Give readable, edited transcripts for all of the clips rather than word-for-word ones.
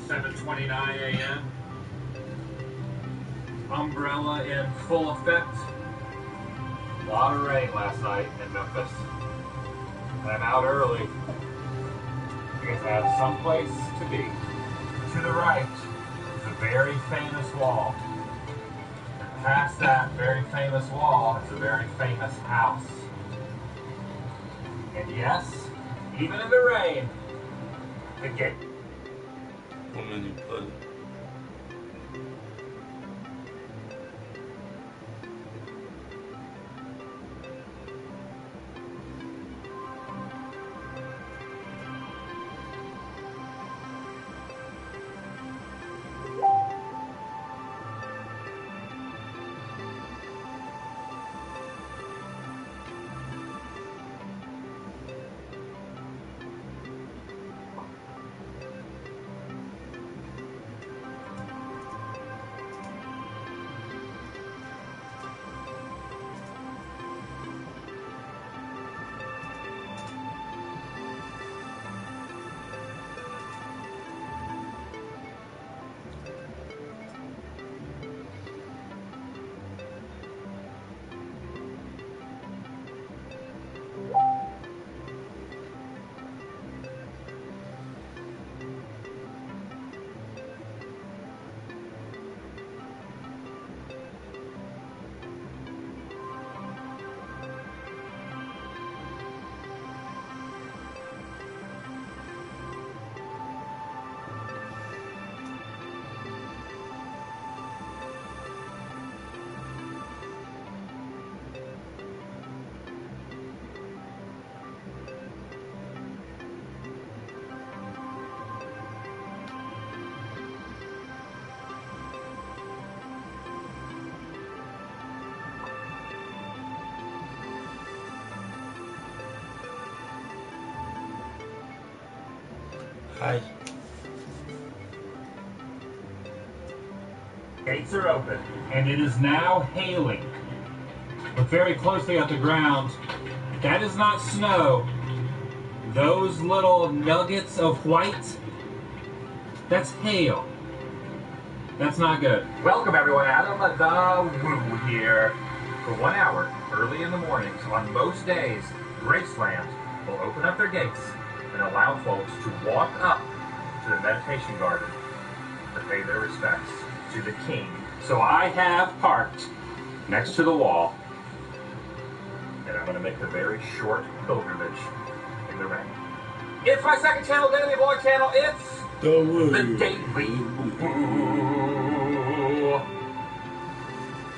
7:29 a.m. Umbrella in full effect. A lot of rain last night in Memphis. And I'm out early because I have someplace to be. To the right is a very famous wall. And past that very famous wall is a very famous house. And yes, even in the rain, the gate. Woman you put. Hi. Gates are open, and it is now hailing. Look very closely at the ground. That is not snow. Those little nuggets of white, that's hail. That's not good. Welcome everyone, Adam the Woo here. For 1 hour, early in the mornings, on most days, Graceland will open up their gates and allow folks to walk up to the meditation garden to pay their respects to the king. So I have parked next to the wall, and I'm going to make a very short pilgrimage in the rain. It's my second channel, Daily Vlog channel. It's the Daily Woo.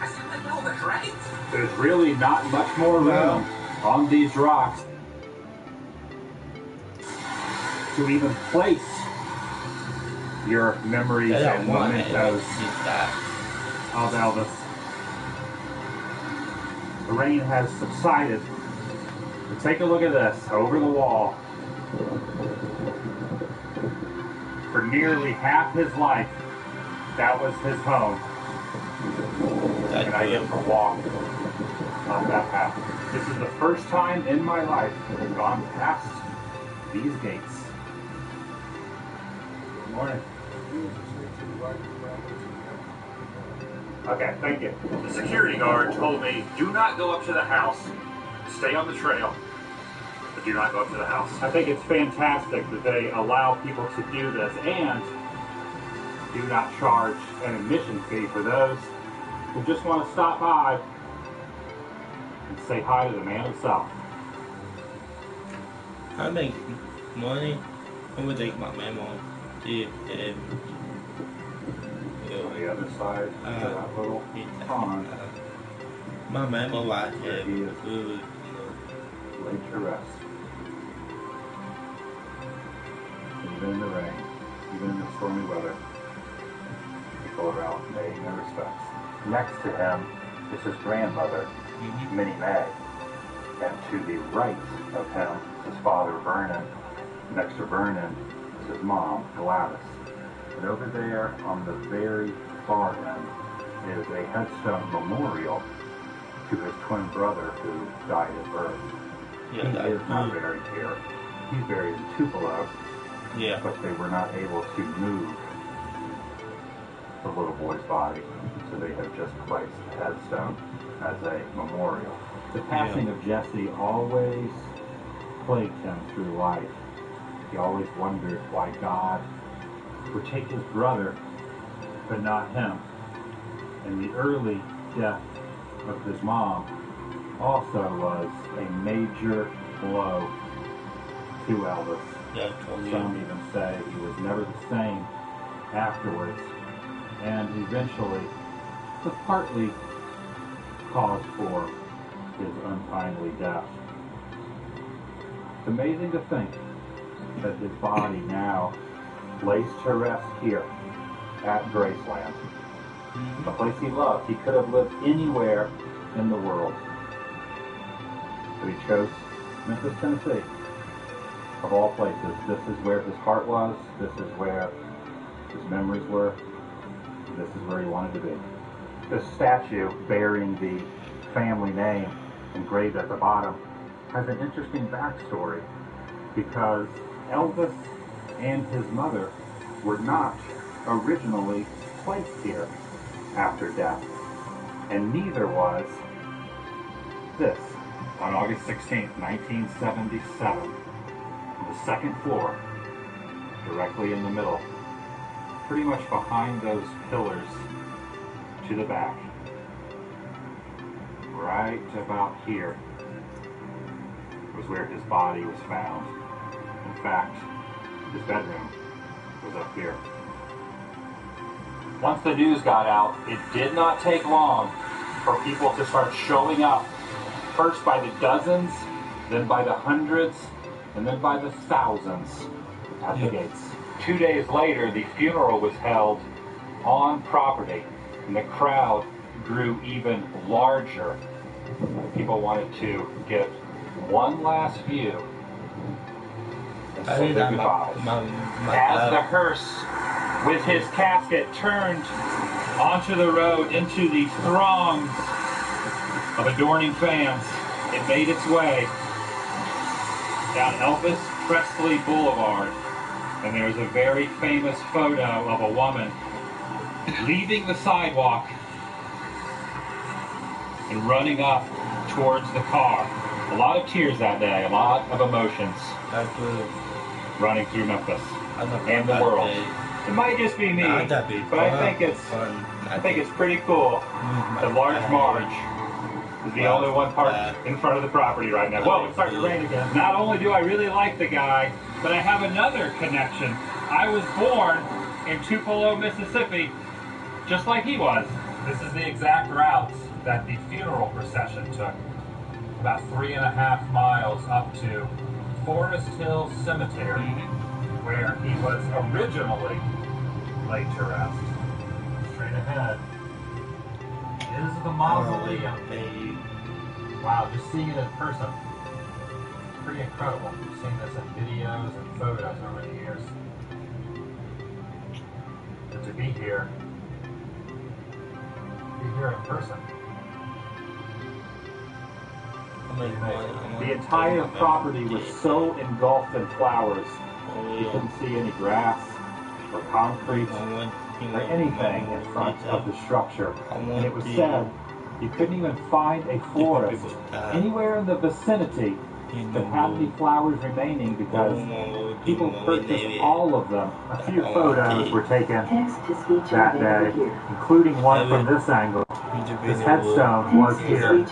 I sound like Elvis, right? There's really not much more room on these rocks to even place your memories and mementos of Elvis. The rain has subsided. But take a look at this, over the wall. For nearly half his life, that was his home. And I get to walk on that path. This is the first time in my life that I've gone past these gates. Good morning. Okay, thank you. The security guard told me, do not go up to the house. Stay on the trail, but do not go up to the house. I think it's fantastic that they allow people to do this and do not charge an admission fee for those who just want to stop by and say hi to the man himself. I make money. I'm gonna take my memo. Yeah, On the other side, that little pond. My memo like where he is good. laid to rest. Even in the rain, even in the stormy weather, people are out paying their respects. Next to him is his grandmother, Minnie Mae, and to the right of him is his father, Vernon. Next to Vernon is his mom, Gladys. And over there on the very far end is a headstone memorial to his twin brother who died at birth. Yeah, he is not buried here. He's buried in Tupelo, but they were not able to move the little boy's body, so they have just placed a headstone as a memorial. The passing of Jesse always plagued him through life. He always wondered why God would take his brother, but not him. And the early death of his mom also was a major blow to Elvis. Yeah, totally. Some even say he was never the same afterwards, and eventually was partly cause for his untimely death. It's amazing to think that his body now lays to rest here at Graceland, a place he loved. He could have lived anywhere in the world, but he chose Memphis, Tennessee. Of all places, this is where his heart was, this is where his memories were, this is where he wanted to be. This statue bearing the family name engraved at the bottom has an interesting backstory, because Elvis and his mother were not originally placed here after death, and neither was this. On August 16th, 1977, the second floor, directly in the middle, pretty much behind those pillars to the back, right about here was where his body was found. In fact, his bedroom was up here. Once the news got out, it did not take long for people to start showing up, first by the dozens, then by the hundreds, and then by the thousands at the gates. 2 days later, the funeral was held on property, and the crowd grew even larger. People wanted to get one last view and say their goodbyes. As the hearse with his casket turned onto the road into the throngs of adorning fans, it made its way down Elvis Presley Boulevard, and there's a very famous photo of a woman leaving the sidewalk and running up towards the car. A lot of tears that day, a lot of emotions running through Memphis and the world. It might just be me, but I think it's pretty cool that Large Marge is the only one parked in front of the property right now. Whoa, it's starting to rain again. Not only do I really like the guy, but I have another connection. I was born in Tupelo, Mississippi, just like he was. This is the exact route that the funeral procession took. About 3.5 miles up to Forest Hill Cemetery, where he was originally laid to rest. Straight ahead is the mausoleum. Wow, just seeing it in person, pretty incredible. I've seen this in videos and photos over the years. But to be here in person. The entire property was so engulfed in flowers, you couldn't see any grass or concrete or anything in front of the structure. And it was said you couldn't even find a florist anywhere in the vicinity that had any flowers remaining, because people purchased all of them. A few photos were taken that day, including one from this angle. This headstone was here.